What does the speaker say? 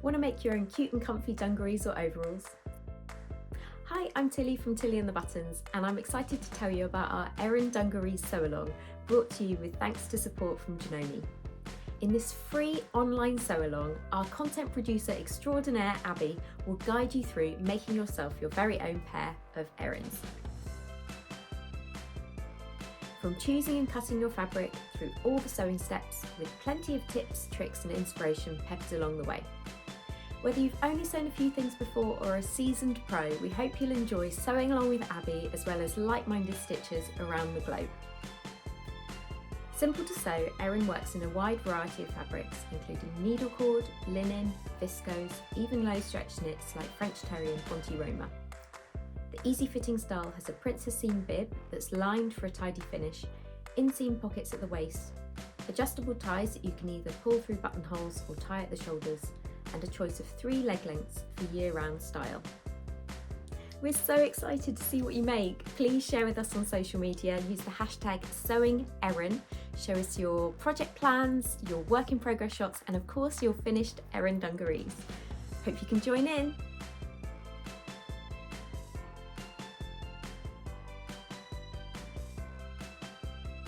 Want to make your own cute and comfy dungarees or overalls? Hi, I'm Tilly from Tilly and the Buttons, and I'm excited to tell you about our Erin Dungarees Sewalong, brought to you with thanks to support from Janome. In this free online sew-along, our content producer extraordinaire Abby will guide you through making yourself your very own pair of Erins. From choosing and cutting your fabric through all the sewing steps, with plenty of tips, tricks and inspiration peppered along the way. Whether you've only sewn a few things before or are a seasoned pro, we hope you'll enjoy sewing along with Abby as well as like-minded stitchers around the globe. Simple to sew, Erin works in a wide variety of fabrics, including needle cord, linen, viscose, even low stretch knits like French Terry and Ponte Roma. The easy-fitting style has a princess seam bib that's lined for a tidy finish, inseam pockets at the waist, adjustable ties that you can either pull through buttonholes or tie at the shoulders, and a choice of 3 leg lengths for year-round style. We're so excited to see what you make. Please share with us on social media, use the hashtag #SewingErin, show us your project plans, your work in progress shots, and of course your finished Erin dungarees. Hope you can join in.